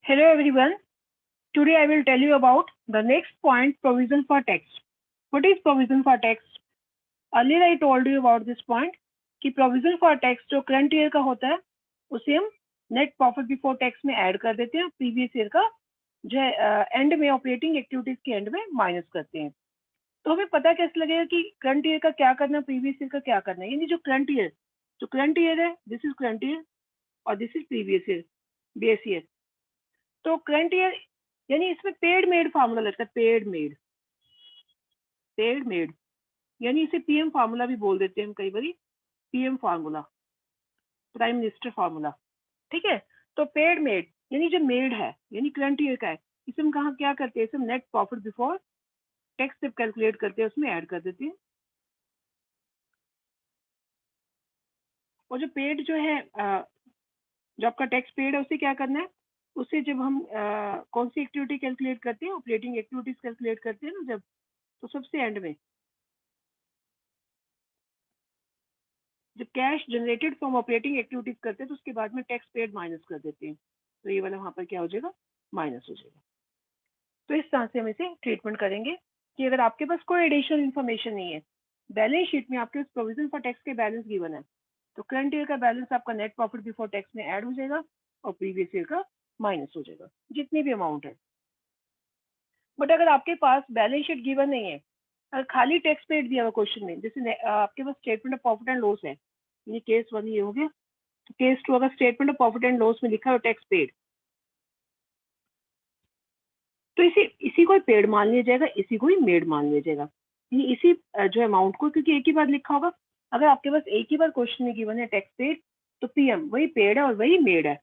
Hello everyone. Today I will tell you about the next point, provision for tax. What is provision for tax? Earlier I told you about this point कि provision for tax जो current year का होता है उसे हम net profit before tax में add कर देते हैं, previous year का जो है एंड में ऑपरेटिंग एक्टिविटीज के एंड में माइनस करते हैं। तो हमें पता कैसे लगेगा कि करंट ईयर का क्या करना है, प्रीवियस ईयर का क्या करना है। यानी जो करंट ईयर है, दिस इज करंट ईयर और this is previous year, base year. तो करंट ईयर यानी इसमें पेड मेड फार्मूला लगता है, पेड मेड यानी इसे पीएम फार्मूला भी बोल देते हैं हम कई बार, PM formula, prime minister formula. ठीक है, तो पेड मेड यानी जो मेड है यानी करंट ईयर का है, इसे हम कहाँ क्या करते हैं, इसे नेट प्रॉफिट बिफोर टैक्स जब कैलकुलेट करते हैं उसमें ऐड कर देते हैं। और जो पेड जो है जो आपका टैक्स पेड है उसे क्या करना है, उससे जब हम कौन सी एक्टिविटी कैलकुलेट करते हैं, ऑपरेटिंग एक्टिविटीज कैलकुलेट करते हैं ना जब, तो सबसे एंड में जब cash generated from operating activities करते हैं तो उसके बाद में टैक्स पेड माइनस कर देते हैं, तो ये वाला वहाँ पर क्या हो जाएगा, माइनस हो जाएगा। तो इस तरह से हम इसे ट्रीटमेंट करेंगे कि अगर आपके पास कोई एडिशनल इन्फॉर्मेशन नहीं है, बैलेंस शीट में आपके प्रोविजन फॉर टैक्स के बैलेंस गिवन है, तो करंट ईयर का बैलेंस आपका नेट प्रॉफिट बिफोर टैक्स में ऐड हो जाएगा और प्रीवियस ईयर का माइनस हो जाएगा, जितनी भी अमाउंट है। बट अगर आपके पास बैलेंस शीट गिवन नहीं है, अगर खाली टैक्स पेड दिया हुआ क्वेश्चन में, जैसे आपके पास statement of profit and loss है, ये केस 1 ये हो गया, तो केस 2 अगर statement of profit and loss में लिखा हो टैक्स पेड, तो इसी को पेड मान लिया जाएगा, इसी को ही मेड मान लिया जाएगा। इसी जो अमाउंट को, क्योंकि एक ही बार लिखा होगा, अगर आपके पास एक ही बार क्वेश्चन में गिवन है टैक्स पेड, तो पीएम वही पेड है और वही मेड है,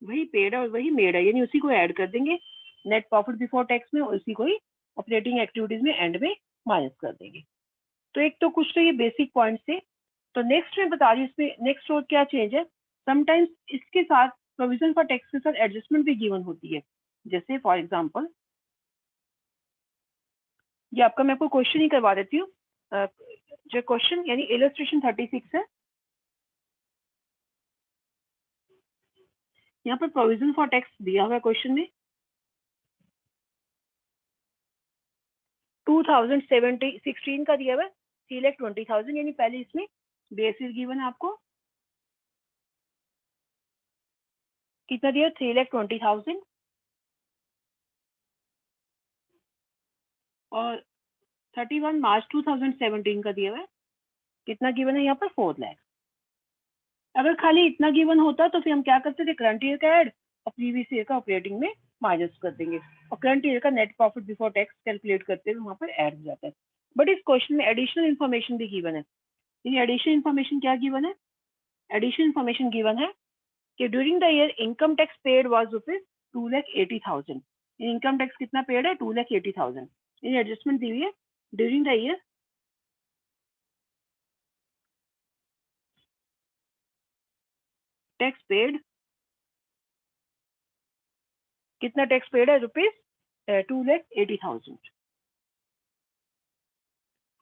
वही पेड है और वही मेड है, यानी उसी को ऐड कर देंगे नेट प्रॉफिट बिफोर टैक्स में और उसी को ही ऑपरेटिंग एक्टिविटीज में एंड में माइनस कर देंगे। तो एक तो कुछ तो ये बेसिक पॉइंट थे। तो नेक्स्ट में बता रही हूँ, इसमें नेक्स्ट और क्या चेंज है, समटाइम्स इसके साथ प्रोविजन फॉर टैक्स के साथ एडजस्टमेंट भी गिवन होती है। जैसे फॉर एग्जाम्पल ये आपका मैं आपको क्वेश्चन ही करवा देती हूँ, जो क्वेश्चन यानी इलस्ट्रेशन 36 है, यहाँ पर प्रोविजन फॉर टैक्स दिया हुआ है क्वेश्चन में 2016 का दिया हुआ है, 3,20,000, यानी पहले इसमें बेसिस गिवन है आपको कितना दिया, 3,20,000, और 31 मार्च 2017 का दिया हुआ है कितना गिवन है यहाँ पर, 4 लाख। अगर खाली इतना गिवन होता तो फिर हम क्या करते थे, करंट ईयर का ऐड और प्रीवियस ईयर का ऑपरेटिंग में माइनस कर देंगे और करंट ईयर का net profit before tax calculate करते हुए वहां पर ऐड हो जाता है। बट इस क्वेश्चन में एडिशनल इन्फॉर्मेशन भी गिवन है। ये एडिशनल इन्फॉर्मेशन क्या गिवन है, एडिशनल इन्फॉर्मेशन गिवन है कि during the year income tax paid was rupees 2,80,000। Income tax कितना पेड है, 2,80,000। ये एडजस्टमेंट दी हुई है, during the year tax paid, कितना टैक्स पेड है, रुपीज 2,80,000।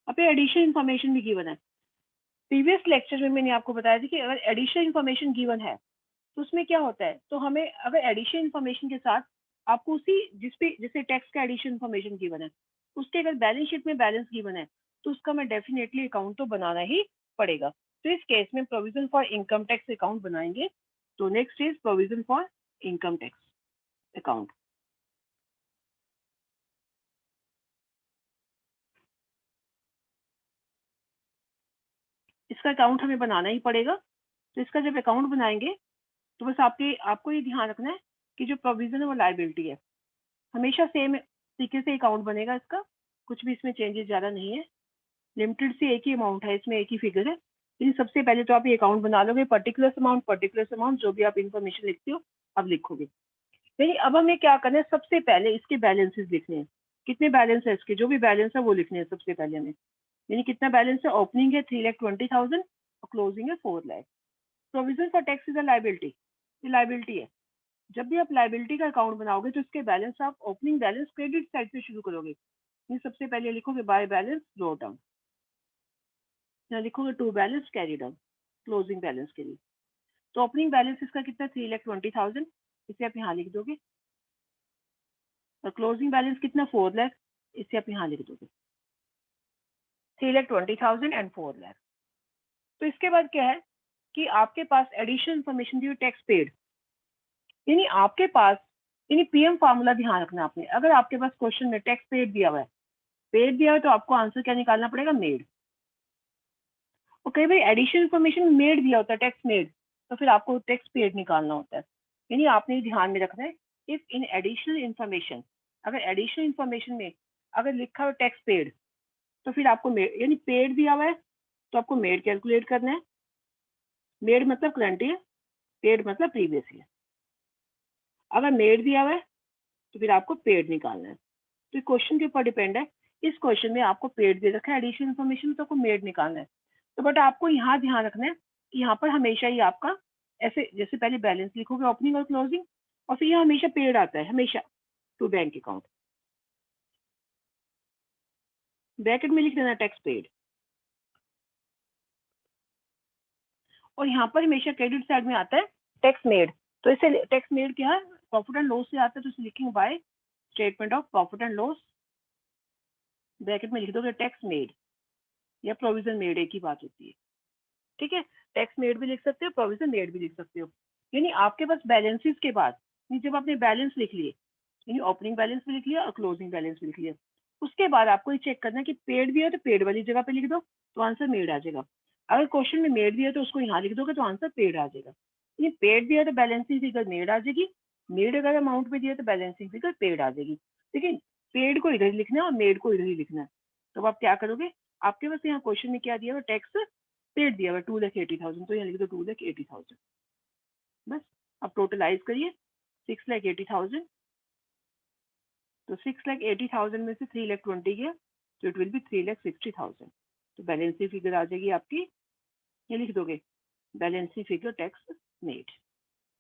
अब एडिशनल इन्फॉर्मेशन भी गिवन है। प्रीवियस लेक्चर में मैंने आपको बताया था कि अगर एडिशनल इन्फॉर्मेशन गिवन है तो उसमें क्या होता है, तो हमें अगर एडिशनल इन्फॉर्मेशन के साथ आपको उसी जिससे टैक्स का एडिशनल इन्फॉर्मेशन गिवन है उसके अगर बैलेंस शीट में बैलेंस गिवन है तो उसका मैं डेफिनेटली अकाउंट तो बनाना ही पड़ेगा। तो इस केस में provision for income tax account बनाएंगे। तो next is provision for income tax account. इसका अकाउंट हमें बनाना ही पड़ेगा। तो इसका जब अकाउंट बनाएंगे तो बस आपको ये ध्यान रखना है कि जो प्रोविजन है वो लायबिलिटी है, हमेशा सेम तरीके से अकाउंट बनेगा इसका, कुछ भी इसमें चेंजेस ज़्यादा नहीं है। लिमिटेड से एक ही अमाउंट है, इसमें एक ही फिगर है, लेकिन सबसे पहले तो आप ये अकाउंट बना लोगे, पर्टिकुलर अमाउंट जो भी आप इन्फॉर्मेशन लिखते हो अब लिखोगे। यानी अब हमें क्या करना है, सबसे पहले इसके बैलेंसेस लिखने हैं, कितने बैलेंस है इसके, जो भी बैलेंस है वो लिखने हैं सबसे पहले हमें। यानी कितना बैलेंस है, ओपनिंग है 3,20,000 और क्लोजिंग है 4 lakh. Provision for tax is a liability, ये लाइबिलिटी है। जब भी आप लाइबिलिटी का अकाउंट बनाओगे तो इसके बैलेंस आप ओपनिंग बैलेंस क्रेडिट साइड से शुरू करोगे। ये सबसे पहले लिखोगे बाय बैलेंस ड्रॉ डाउन, यहाँ लिखोगे to balance carry down closing balance के लिए। तो ओपनिंग बैलेंस इसका कितना, 3,20,000, इसे आप यहाँ लिख दोगे। और क्लोजिंग बैलेंस कितना 4 लाख, इससे आप यहाँ लिख दोगे 3,20,000 एंड 4 लाख। तो इसके बाद क्या है कि आपके पास एडिशनल इन्फॉर्मेशन दी टैक्स पेड, यानी आपके पास, यानी पीएम फार्मूला ध्यान रखना आपने। अगर आपके पास क्वेश्चन में टैक्स पेड दिया हुआ है, पेड दिया है, तो आपको आंसर क्या निकालना पड़ेगा, मेड। और कई बार एडिशनल इन्फॉर्मेशन मेड दिया होता है, टैक्स मेड, तो फिर आपको टैक्स पेड निकालना होता है। यानी आपने ध्यान में रखना है, इफ इन एडिशनल इन्फॉर्मेशन, अगर एडिशनल इन्फॉर्मेशन में अगर लिखा हुआ टैक्स पेड, तो फिर आपको मेड, यानी पेड दिया हुआ है तो आपको मेड कैलकुलेट करना है। मेड मतलब करंट ईयर, पेड मतलब प्रीवियस ईयर। अगर मेड दिया हुआ है तो फिर आपको पेड निकालना है। तो क्वेश्चन के ऊपर डिपेंड है। इस क्वेश्चन में आपको पेड दे रखा है एडिशनल इन्फॉर्मेशन, तो आपको मेड निकालना है। तो बट आपको यहाँ ध्यान रखना है कि यहाँ पर हमेशा ही आपका ऐसे, जैसे पहले बैलेंस लिखोगे ओपनिंग और क्लोजिंग, और फिर यहाँ हमेशा पेड आता है, हमेशा टू बैंक अकाउंट, ब्रैकेट में लिख देना टैक्स पेड। और यहाँ पर हमेशा क्रेडिट साइड में आता है टैक्स मेड। तो इसे टैक्स मेड क्या है, प्रॉफिट एंड लॉस से आता है, तो इसे लिखेंगे by statement of profit and loss, bracket में लिख दोगे टैक्स मेड या प्रोविजन मेड, एक ही बात होती है। ठीक है, टैक्स मेड भी लिख सकते हो, प्रोविजन मेड भी लिख सकते हो। यानी आपके पास बैलेंसेस के बाद, जब आपने बैलेंस लिख लिए, यानी ओपनिंग बैलेंस भी लिख लिया और क्लोजिंग बैलेंस भी लिख लिया, उसके बाद आपको ये चेक करना है कि पेड दिया तो पेड वाली जगह पे लिख दो, तो आंसर मेड आ जाएगा। अगर क्वेश्चन में मेड दिया तो उसको यहाँ लिख दोगे तो आंसर पेड आ जाएगा। यानी पेड दिया तो बैलेंसिंग फिगर मेड आ जाएगी, मेड अगर अमाउंट में दिया तो बैलेंसिंग फिगर पेड आ जाएगी। लेकिन पेड को इधर लिखना है और मेड को इधर ही लिखना है। तो आप क्या करोगे, आपके पास यहाँ क्वेश्चन में क्या दिया हुआ, टैक्स पेड दिया हुआ 2,80,000, तो यहाँ लिख दो 2,80,000। बस अब टोटलाइज करिए 6,80,000, तो 6,80,000 में से 3,20,000 गया, तो इट विल बी 3,60,000। तो बैलेंसिंग फिगर आ जाएगी आपकी, ये लिख दोगे balancing figure tax made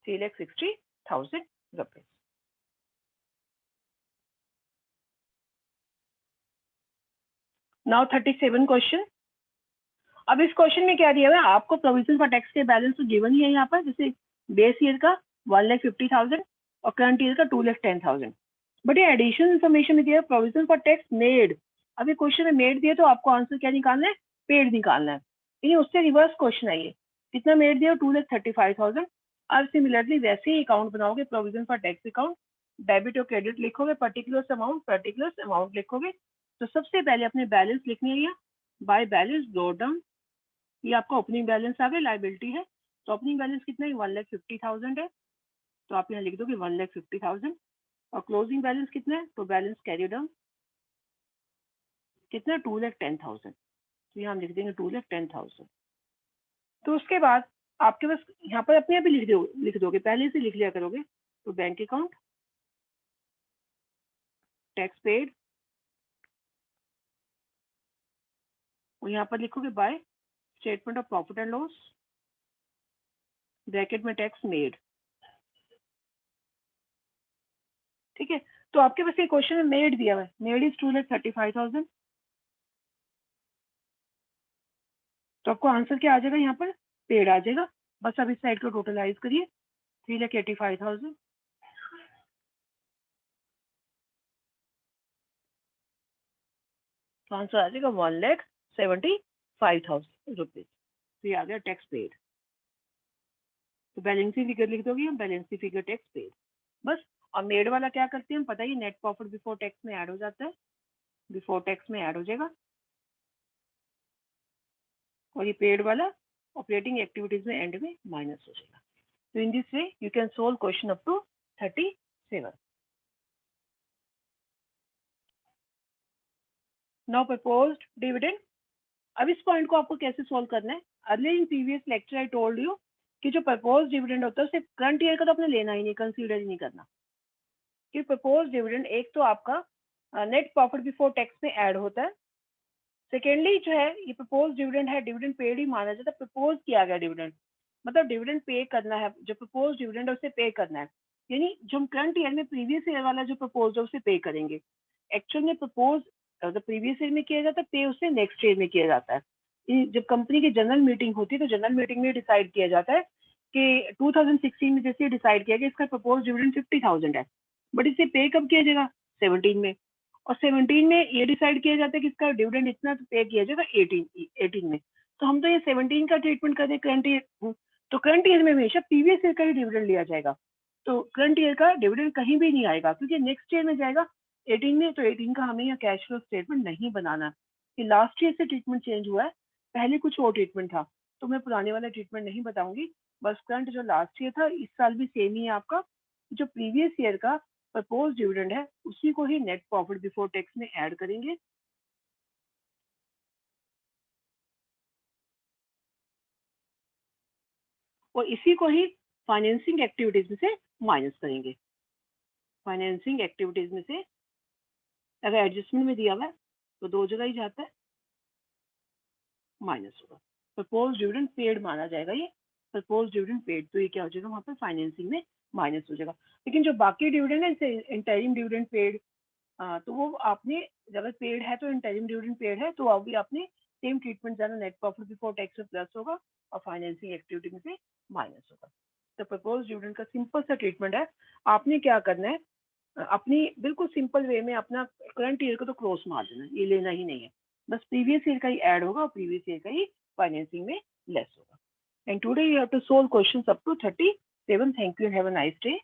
3,60,000 rupees. Now 37 question. अब इस क्वेश्चन में क्या दिया हुआ है, आपको प्रोविजन फॉर टैक्स के बैलेंस तो गिवन ही है यहाँ पर, जैसे बेस ईयर का 1,50,000 और करंट ईयर का 2,10,000। बट ये एडिशनल इन्फॉर्मेशन में दिया है प्रोविजन फॉर टैक्स मेड। अभी क्वेश्चन में मेड दिया, तो आपको आंसर क्या निकालना है, पेड निकालना है। यानी उससे रिवर्स क्वेश्चन है ये, कितना मेड दिया 2,35,000। अब सिमिलरली वैसे ही अकाउंट बनाओगे, provision for tax account, debit और क्रेडिट लिखोगे, पर्टिकुलर अमाउंट लिखोगे। तो सबसे पहले अपने बैलेंस लिखनी है, बाय बैलेंस ब्रॉट डाउन। ये आपका ओपनिंग बैलेंस आ गया, लाइबिलिटी है, तो ओपनिंग बैलेंस कितना है 1,50,000 है, तो आप यहाँ लिख दोगे 1,50,000। और क्लोजिंग बैलेंस कितना है, तो बैलेंस कैरी डाउन कितना 2,10,000, तो यहाँ हम लिख देंगे 2,10,000। तो उसके बाद आपके पास यहाँ पर अपने आप ही लिख दोगे, पहले से लिख लिया करोगे। तो बैंक अकाउंट, टैक्स पेड, और यहाँ पर लिखोगे by statement of profit and loss, bracket में टैक्स मेड। ठीक है, तो आपके पास ये क्वेश्चन में मेड दिया हुआ है, मेड इज 2,35,000, तो आपको आंसर क्या आ जाएगा, यहाँ पर पेड आ जाएगा। बस अब इस साइड को टोटलाइज करिए 3,85,000, तो आंसर आ जाएगा 1,75,000 रुपीज। तो ये आ गया टैक्स पेड। तो बैलेंसिंग फिगर लिख दोगे, बैलेंसिंग फिगर टैक्स पेड बस। और मेड वाला क्या करते हैं हम पता ही, नेट प्रॉफिट बिफोर टैक्स में ऐड हो जाता है, बिफोर टैक्स में ऐड हो जाएगा। और ये पेड वाला ऑपरेटिंग एक्टिविटीज में एंड में माइनस हो जाएगा। तो in this way you can solve question up to 37। Now proposed dividend. अब इस पॉइंट को आपको कैसे सोल्व करना है, earlier in previous lecture I told you कि जो प्रपोज डिविडेंड होता है सिर्फ करंट ईयर का तो आपने लेना ही नहीं, कंसीडर ही नहीं करना। कि प्रपोज डिविडेंड एक तो आपका नेट प्रॉफिट बिफोर टैक्स में ऐड होता है, सेकेंडली जो है ये प्रपोज डिविडेंड है, डिविडेंड पेड ही माना जाता है, प्रपोज किया गया डिविडेंड, मतलब डिविडेंड पे करना है, जो प्रपोज डिविडेंड है उसे पे करना है। यानी जो हम करंट ईयर में प्रीवियस ईयर वाला जो प्रपोज है उसे पे करेंगे। एक्चुअल में प्रपोज प्रीवियस ईयर में किया जाता है, पे उससे नेक्स्ट ईयर में किया जाता है। जब कंपनी की जनरल मीटिंग होती है तो जनरल मीटिंग में डिसाइड किया जाता है कि 2016 में जैसे डिसाइड किया कि इसका प्रपोज डिविडेंड 50,000 है, बट इसे पे कब किया जाएगा, 17 में, और 17 में ये डिसाइड किया जाता है कि इसका डिविडेंड इतना पे किया जाएगा 18 में। तो हम तो ये 17 का ट्रीटमेंट करते हैं करंट ईयर, तो करंट ईयर में हमेशा प्रीवियस ईयर का ही डिविडेंड लिया जाएगा। तो करंट ईयर का डिविडेंड कहीं भी नहीं आएगा क्योंकि नेक्स्ट ईयर में जाएगा 18 में, तो 18 का हमें यहाँ कैश फ्लो स्टेटमेंट नहीं बनाना। कि लास्ट ईयर से ट्रीटमेंट चेंज हुआ है, पहले कुछ और ट्रीटमेंट था, तो मैं पुराने वाला ट्रीटमेंट नहीं बताऊंगी। बस करंट जो लास्ट ईयर था इस साल भी सेम ही है आपका। जो प्रीवियस ईयर का प्रपोज डिविडेंड है उसी को ही नेट प्रॉफिट बिफोर टैक्स में ऐड करेंगे। और इसी को ही फाइनेंसिंग एक्टिविटीज में से माइनस करेंगे। फाइनेंसिंग एक्टिविटीज में से अगर एडजस्टमेंट में दिया हुआ है तो दो जगह ही जाता है, माइनस होगा। प्रपोज डिविडेंड पेड माना जाएगा, ये प्रपोज डिविडेंड पेड, तो ये क्या हो जाएगा वहां पर फाइनेंसिंग में माइनस हो जाएगा। लेकिन जो बाकी डिविडेंड है जैसे इंटरिम डिविडेंड पेड, तो वो आपने अगर पेड है तो इंटरिम डिविडेंड पेड है तो अभी आपने सेम ट्रीटमेंट जाना, नेट प्रॉफिट बिफोर टैक्स में प्लस होगा और फाइनेंसिंग एक्टिविटी में से माइनस होगा। तो प्रपोज डिविडेंड का सिंपल सा ट्रीटमेंट है। आपने क्या करना है, अपनी बिल्कुल सिंपल वे में अपना करंट ईयर को तो क्रॉस मार देना, ये लेना ही नहीं है, बस प्रीवियस ईयर का ही ऐड होगा और प्रीवियस ईयर का ही फाइनेंसिंग में लेस होगा। And today you have to solve questions up to 37। Thank you, have a nice day.